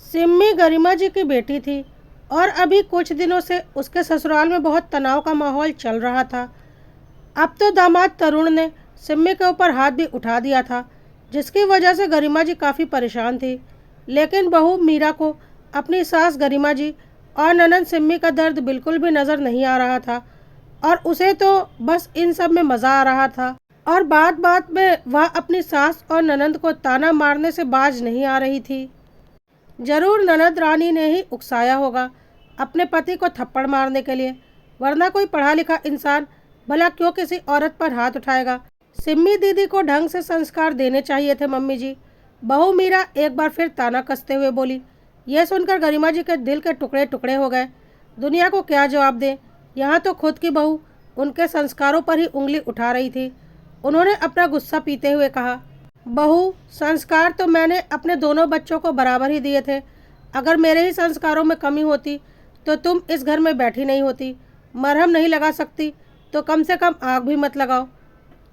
सिम्मी गरिमा जी की बेटी थी और अभी कुछ दिनों से उसके ससुराल में बहुत तनाव का माहौल चल रहा था। अब तो दामाद तरुण ने सिम्मी के ऊपर हाथ भी उठा दिया था, जिसकी वजह से गरिमा जी काफ़ी परेशान थी। लेकिन बहू मीरा को अपनी सास गरिमा जी और ननंद सिम्मी का दर्द बिल्कुल भी नज़र नहीं आ रहा था और उसे तो बस इन सब में मज़ा आ रहा था। और बात बात में वह अपनी सास और ननंद को ताना मारने से बाज नहीं आ रही थी। जरूर ननद रानी ने ही उकसाया होगा अपने पति को थप्पड़ मारने के लिए, वरना कोई पढ़ा लिखा इंसान भला क्यों किसी औरत पर हाथ उठाएगा। सिम्मी दीदी को ढंग से संस्कार देने चाहिए थे मम्मी जी। बहू मीरा एक बार फिर ताना कसते हुए बोली। यह सुनकर गरिमा जी के दिल के टुकड़े टुकड़े हो गए। दुनिया को क्या जवाब दें। यहाँ तो खुद की बहू उनके संस्कारों पर ही उंगली उठा रही थी। उन्होंने अपना गुस्सा पीते हुए कहा, बहू, संस्कार तो मैंने अपने दोनों बच्चों को बराबर ही दिए थे। अगर मेरे ही संस्कारों में कमी होती तो तुम इस घर में बैठी नहीं होती। मरहम नहीं लगा सकती तो कम से कम आग भी मत लगाओ।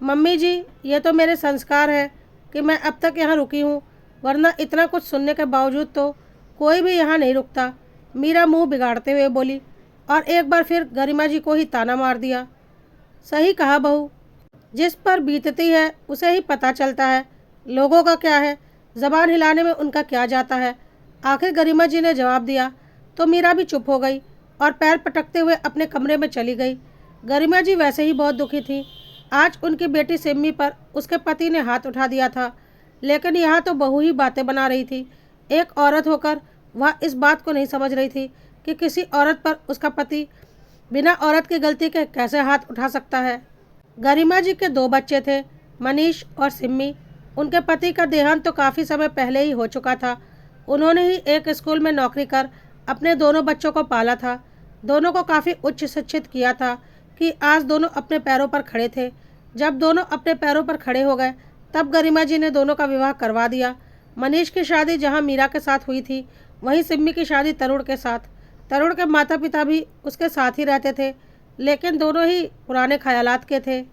मम्मी जी, ये तो मेरे संस्कार है कि मैं अब तक यहाँ रुकी हूँ, वरना इतना कुछ सुनने के बावजूद तो कोई भी यहाँ नहीं रुकता। मीरा मुंह बिगाड़ते हुए बोली और एक बार फिर गरिमा जी को ही ताना मार दिया। सही कहा बहू, जिस पर बीतती है उसे ही पता चलता है लोगों का क्या है, जबान हिलाने में उनका क्या जाता है। आखिर गरिमा जी ने जवाब दिया तो मीरा भी चुप हो गई और पैर पटकते हुए अपने कमरे में चली गई। गरिमा जी वैसे ही बहुत दुखी थी। आज उनकी बेटी सिम्मी पर उसके पति ने हाथ उठा दिया था, लेकिन यहाँ तो बहू ही बातें बना रही थी। एक औरत होकर वह इस बात को नहीं समझ रही थी कि किसी औरत पर उसका पति बिना औरत की गलती के कैसे हाथ उठा सकता है। गरिमा जी के दो बच्चे थे, मनीष और सिम्मी। उनके पति का देहांत तो काफ़ी समय पहले ही हो चुका था। उन्होंने ही एक स्कूल में नौकरी कर अपने दोनों बच्चों को पाला था। दोनों को काफ़ी उच्च शिक्षित किया था कि आज दोनों अपने पैरों पर खड़े थे। जब दोनों अपने पैरों पर खड़े हो गए तब गरिमा जी ने दोनों का विवाह करवा दिया। मनीष की शादी जहां मीरा के साथ हुई थी, वहीं सिम्मी की शादी तरुण के साथ। तरुण के माता पिता भी उसके साथ ही रहते थे, लेकिन दोनों ही पुराने ख्यालात के थे।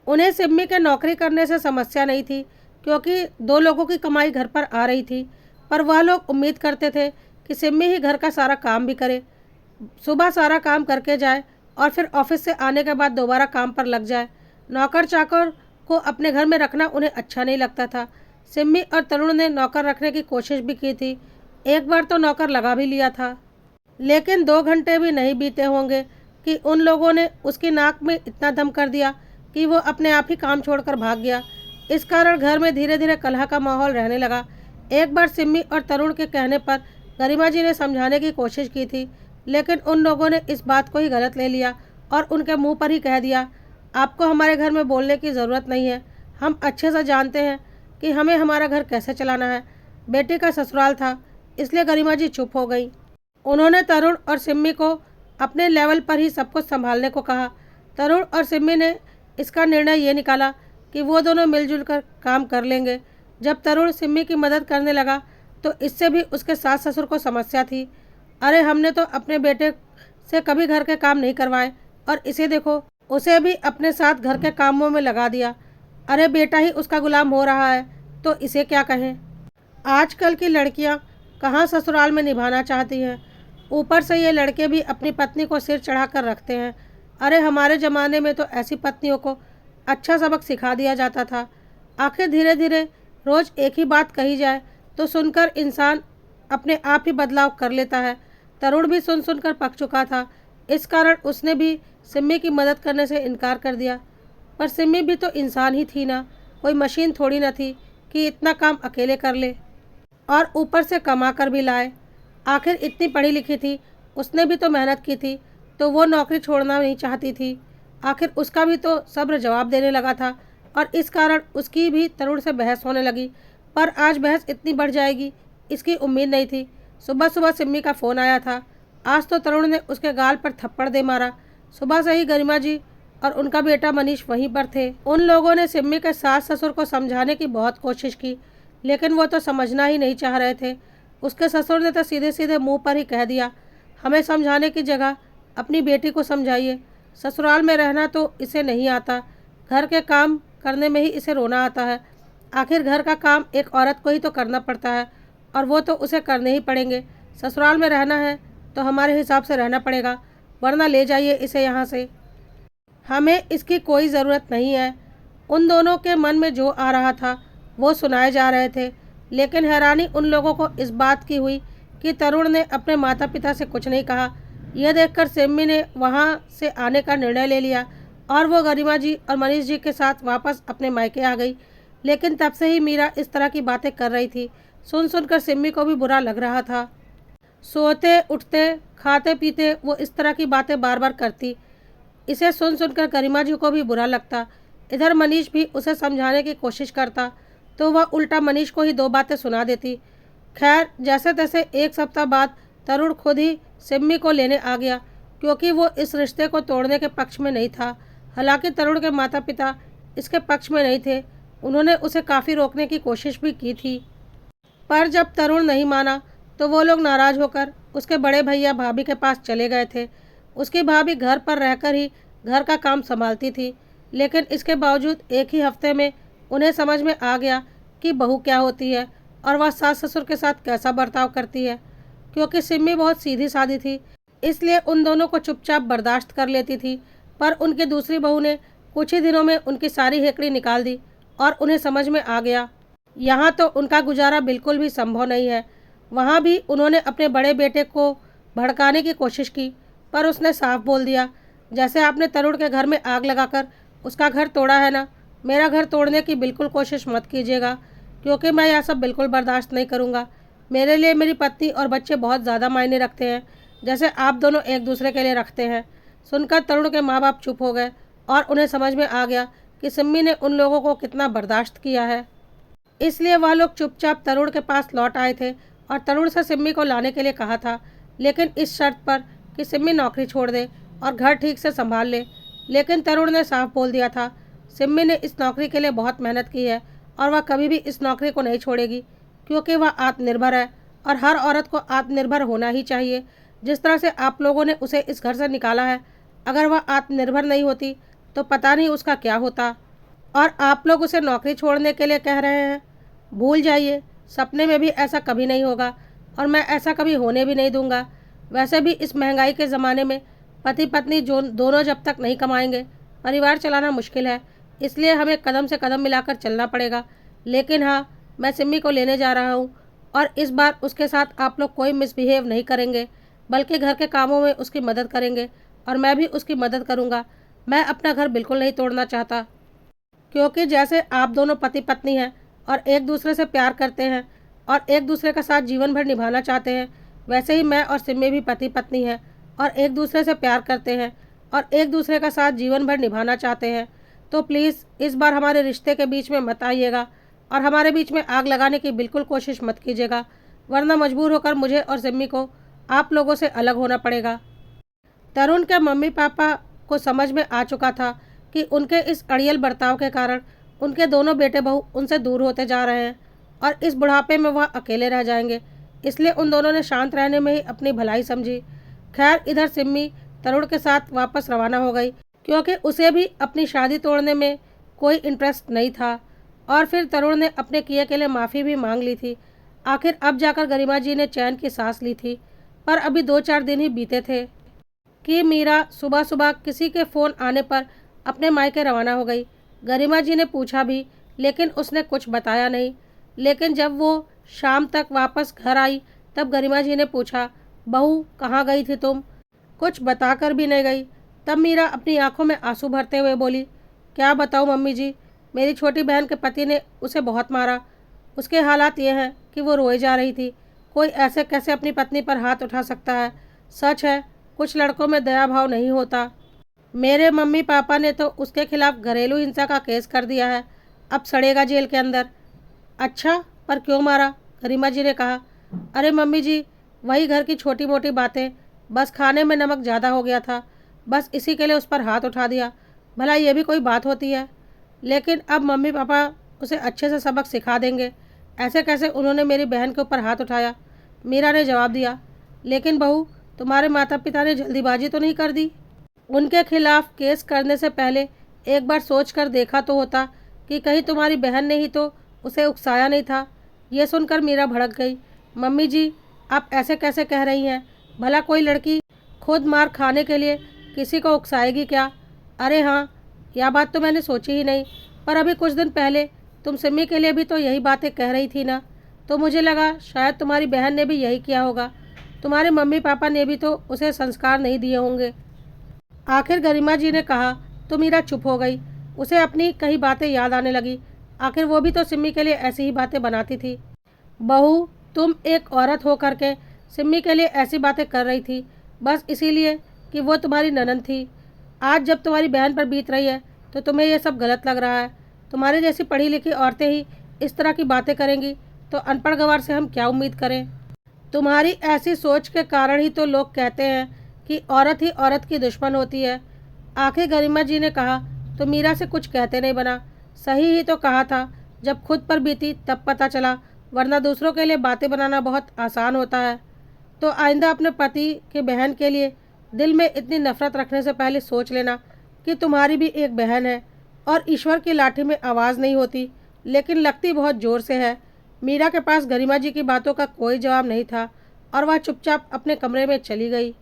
उन्हें सिम्मी के नौकरी करने से समस्या नहीं थी, क्योंकि दो लोगों की कमाई घर पर आ रही थी। पर वह लोग उम्मीद करते थे कि सिम्मी ही घर का सारा काम भी करे, सुबह सारा काम करके जाए और फिर ऑफिस से आने के बाद दोबारा काम पर लग जाए। नौकर चाकर को अपने घर में रखना उन्हें अच्छा नहीं लगता था। सिम्मी और तरुण ने नौकर रखने की कोशिश भी की थी। एक बार तो नौकर लगा भी लिया था, लेकिन 2 घंटे भी नहीं बीते होंगे कि उन लोगों ने उसकी नाक में इतना दम कर दिया कि वो अपने आप ही काम छोड़कर भाग गया। इस कारण घर में धीरे धीरे कलह का माहौल रहने लगा। एक बार सिम्मी और तरुण के कहने पर गरिमा जी ने समझाने की कोशिश की थी, लेकिन उन लोगों ने इस बात को ही गलत ले लिया और उनके मुंह पर ही कह दिया, आपको हमारे घर में बोलने की ज़रूरत नहीं है। हम अच्छे से जानते हैं कि हमें हमारा घर कैसे चलाना है। बेटी का ससुराल था, इसलिए गरिमा जी चुप हो गई। उन्होंने तरुण और सिम्मी को अपने लेवल पर ही सब कुछ संभालने को कहा। तरुण और सिम्मी ने इसका निर्णय ये निकाला कि वो दोनों मिलजुल कर काम कर लेंगे। जब तरुण सिम्मी की मदद करने लगा तो इससे भी उसके सास ससुर को समस्या थी। अरे, हमने तो अपने बेटे से कभी घर के काम नहीं करवाए और इसे देखो, उसे भी अपने साथ घर के कामों में लगा दिया। अरे, बेटा ही उसका गुलाम हो रहा है तो इसे क्या कहें। आजकल की लड़कियां कहाँ ससुराल में निभाना चाहती हैं, ऊपर से ये लड़के भी अपनी पत्नी को सिर चढ़ाकर रखते हैं। अरे, हमारे ज़माने में तो ऐसी पत्नियों को अच्छा सबक सिखा दिया जाता था। आखिर धीरे धीरे रोज़ एक ही बात कही जाए तो सुनकर इंसान अपने आप ही बदलाव कर लेता है। तरुण भी सुन सुनकर पक चुका था। इस कारण उसने भी सिम्मी की मदद करने से इनकार कर दिया। पर सिम्मी भी तो इंसान ही थी ना, कोई मशीन थोड़ी ना थी कि इतना काम अकेले कर ले और ऊपर से कमा कर भी लाए। आखिर इतनी पढ़ी लिखी थी, उसने भी तो मेहनत की थी, तो वो नौकरी छोड़ना नहीं चाहती थी। आखिर उसका भी तो सब्र जवाब देने लगा था और इस कारण उसकी भी तरुण से बहस होने लगी। पर आज बहस इतनी बढ़ जाएगी इसकी उम्मीद नहीं थी। सुबह सुबह सिम्मी का फ़ोन आया था। आज तो तरुण ने उसके गाल पर थप्पड़ दे मारा। सुबह से ही गरिमा जी और उनका बेटा मनीष वहीं पर थे। उन लोगों ने सिम्मी के सास ससुर को समझाने की बहुत कोशिश की, लेकिन वो तो समझना ही नहीं चाह रहे थे। उसके ससुर ने तो सीधे सीधे मुंह पर ही कह दिया, हमें समझाने की जगह अपनी बेटी को समझाइए। ससुराल में रहना तो इसे नहीं आता, घर के काम करने में ही इसे रोना आता है। आखिर घर का काम एक औरत को ही तो करना पड़ता है। और वो तो उसे करने ही पड़ेंगे। ससुराल में रहना है तो हमारे हिसाब से रहना पड़ेगा, वरना ले जाइए इसे यहाँ से। हमें इसकी कोई ज़रूरत नहीं है। उन दोनों के मन में जो आ रहा था वो सुनाए जा रहे थे, लेकिन हैरानी उन लोगों को इस बात की हुई कि तरुण ने अपने माता पिता से कुछ नहीं कहा। यह देखकर सिम्मी ने वहाँ से आने का निर्णय ले लिया और वो गरिमा जी और मनीष जी के साथ वापस अपने मायके आ गई। लेकिन तब से ही मीरा इस तरह की बातें कर रही थी। सुन सुनकर सिम्मी को भी बुरा लग रहा था। सोते उठते खाते पीते वो इस तरह की बातें बार बार करती। इसे सुन सुनकर गरिमा जी को भी बुरा लगता। इधर मनीष भी उसे समझाने की कोशिश करता तो वह उल्टा मनीष को ही दो बातें सुना देती। खैर, जैसे तैसे एक सप्ताह बाद तरुण खुद ही सिम्मी को लेने आ गया, क्योंकि वो इस रिश्ते को तोड़ने के पक्ष में नहीं था। हालांकि तरुण के माता पिता इसके पक्ष में नहीं थे। उन्होंने उसे काफ़ी रोकने की कोशिश भी की थी, पर जब तरुण नहीं माना तो वो लोग नाराज़ होकर उसके बड़े भैया भाभी के पास चले गए थे। उसकी भाभी घर पर रहकर ही घर का काम संभालती थी, लेकिन इसके बावजूद एक ही हफ्ते में उन्हें समझ में आ गया कि बहू क्या होती है और वह सास ससुर के साथ कैसा बर्ताव करती है। क्योंकि सिम्मी बहुत सीधी सादी थी, इसलिए उन दोनों को चुपचाप बर्दाश्त कर लेती थी। पर उनकी दूसरी बहू ने कुछ ही दिनों में उनकी सारी हेकड़ी निकाल दी और उन्हें समझ में आ गया यहाँ तो उनका गुजारा बिल्कुल भी संभव नहीं है। वहाँ भी उन्होंने अपने बड़े बेटे को भड़काने की कोशिश की, पर उसने साफ बोल दिया, जैसे आपने तरुण के घर में आग लगाकर उसका घर तोड़ा है ना, मेरा घर तोड़ने की बिल्कुल कोशिश मत कीजिएगा, क्योंकि मैं यह सब बिल्कुल बर्दाश्त नहीं करूँगा। मेरे लिए मेरी पत्नी और बच्चे बहुत ज़्यादा मायने रखते हैं, जैसे आप दोनों एक दूसरे के लिए रखते हैं। सुनकर तरुण के माँ बाप चुप हो गए और उन्हें समझ में आ गया कि सिम्मी ने उन लोगों को कितना बर्दाश्त किया है। इसलिए वह लोग चुपचाप तरुण के पास लौट आए थे और तरुण से सिम्मी को लाने के लिए कहा था, लेकिन इस शर्त पर कि सिम्मी नौकरी छोड़ दे और घर ठीक से संभाल ले। लेकिन तरुण ने साफ बोल दिया था, सिम्मी ने इस नौकरी के लिए बहुत मेहनत की है और वह कभी भी इस नौकरी को नहीं छोड़ेगी, क्योंकि वह आत्मनिर्भर है और हर औरत को आत्मनिर्भर होना ही चाहिए। जिस तरह से आप लोगों ने उसे इस घर से निकाला है, अगर वह आत्मनिर्भर नहीं होती तो पता नहीं उसका क्या होता। और आप लोग उसे नौकरी छोड़ने के लिए कह रहे हैं। भूल जाइए, सपने में भी ऐसा कभी नहीं होगा और मैं ऐसा कभी होने भी नहीं दूंगा। वैसे भी इस महंगाई के ज़माने में पति पत्नी जो दोनों जब तक नहीं कमाएंगे, परिवार चलाना मुश्किल है। इसलिए हमें कदम से कदम मिलाकर चलना पड़ेगा। लेकिन हाँ, मैं सिम्मी को लेने जा रहा हूँ और इस बार उसके साथ आप लोग कोई मिसबिहेव नहीं करेंगे, बल्कि घर के कामों में उसकी मदद करेंगे और मैं भी उसकी मदद करूँगा। मैं अपना घर बिल्कुल नहीं तोड़ना चाहता, क्योंकि जैसे आप दोनों पति पत्नी हैं और एक दूसरे से प्यार करते हैं और एक दूसरे का साथ जीवन भर निभाना चाहते हैं, वैसे ही मैं और सिम्मी भी पति पत्नी हैं और एक दूसरे से प्यार करते हैं और एक दूसरे का साथ जीवन भर निभाना चाहते हैं। तो प्लीज़ इस बार हमारे रिश्ते के बीच में मत आइएगा और हमारे बीच में आग लगाने की बिल्कुल कोशिश मत कीजिएगा, वरना मजबूर होकर मुझे और सिम्मी को आप लोगों से अलग होना पड़ेगा। तरुण के मम्मी पापा को समझ में आ चुका था कि उनके इस अड़ियल बर्ताव के कारण उनके दोनों बेटे बहू उनसे दूर होते जा रहे हैं और इस बुढ़ापे में वह अकेले रह जाएंगे। इसलिए उन दोनों ने शांत रहने में ही अपनी भलाई समझी। खैर, इधर सिम्मी तरुण के साथ वापस रवाना हो गई, क्योंकि उसे भी अपनी शादी तोड़ने में कोई इंटरेस्ट नहीं था। और फिर तरुण ने अपने किए के लिए माफ़ी भी मांग ली थी। आखिर अब जाकर गरिमा जी ने चैन की सांस ली थी। पर अभी 2-4 दिन ही बीते थे कि मीरा सुबह सुबह किसी के फ़ोन आने पर अपने मायके रवाना हो गई। गरिमा जी ने पूछा भी, लेकिन उसने कुछ बताया नहीं। लेकिन जब वो शाम तक वापस घर आई तब गरिमा जी ने पूछा, बहू कहाँ गई थी तुम? कुछ बताकर भी नहीं गई। तब मीरा अपनी आंखों में आंसू भरते हुए बोली, क्या बताऊँ मम्मी जी, मेरी छोटी बहन के पति ने उसे बहुत मारा। उसके हालात ये हैं कि वो रोए जा रही थी। कोई ऐसे कैसे अपनी पत्नी पर हाथ उठा सकता है? सच है, कुछ लड़कों में दया भाव नहीं होता। मेरे मम्मी पापा ने तो उसके खिलाफ घरेलू हिंसा का केस कर दिया है, अब सड़ेगा जेल के अंदर। अच्छा, पर क्यों मारा? गरिमा जी ने कहा। अरे मम्मी जी, वही घर की छोटी मोटी बातें, बस खाने में नमक ज़्यादा हो गया था, बस इसी के लिए उस पर हाथ उठा दिया। भला ये भी कोई बात होती है? लेकिन अब मम्मी पापा उसे अच्छे से सबक सिखा देंगे। ऐसे कैसे उन्होंने मेरी बहन के ऊपर हाथ उठाया? मीरा ने जवाब दिया, लेकिन बहू, तुम्हारे माता पिता ने जल्दीबाजी तो नहीं कर दी? उनके खिलाफ केस करने से पहले एक बार सोच कर देखा तो होता कि कहीं तुम्हारी बहन ने ही तो उसे उकसाया नहीं था। ये सुनकर मीरा भड़क गई। मम्मी जी, आप ऐसे कैसे कह रही हैं? भला कोई लड़की खुद मार खाने के लिए किसी को उकसाएगी क्या? अरे हाँ, यह बात तो मैंने सोची ही नहीं। पर अभी कुछ दिन पहले तुम सिमी के लिए भी तो यही बातें कह रही थी ना, तो मुझे लगा शायद तुम्हारी बहन ने भी यही किया होगा। तुम्हारे मम्मी पापा ने भी तो उसे संस्कार नहीं दिए होंगे। आखिर गरिमा जी ने कहा तो मीरा चुप हो गई। उसे अपनी कई बातें याद आने लगी। आखिर वो भी तो सिम्मी के लिए ऐसी ही बातें बनाती थी। बहू, तुम एक औरत हो करके सिम्मी के लिए ऐसी बातें कर रही थी बस इसीलिए कि वो तुम्हारी ननद थी। आज जब तुम्हारी बहन पर बीत रही है तो तुम्हें यह सब गलत लग रहा है। तुम्हारे जैसी पढ़ी लिखी औरतें ही इस तरह की बातें करेंगी तो अनपढ़ गंवार से हम क्या उम्मीद करें। तुम्हारी ऐसी सोच के कारण ही तो लोग कहते हैं कि औरत ही औरत की दुश्मन होती है। आखिर गरिमा जी ने कहा तो मीरा से कुछ कहते नहीं बना। सही ही तो कहा था, जब खुद पर बीती तब पता चला, वरना दूसरों के लिए बातें बनाना बहुत आसान होता है। तो आइंदा अपने पति के बहन के लिए दिल में इतनी नफरत रखने से पहले सोच लेना कि तुम्हारी भी एक बहन है और ईश्वर की लाठी में आवाज़ नहीं होती, लेकिन लगती बहुत ज़ोर से है। मीरा के पास गरिमा जी की बातों का कोई जवाब नहीं था और वह चुपचाप अपने कमरे में चली गई।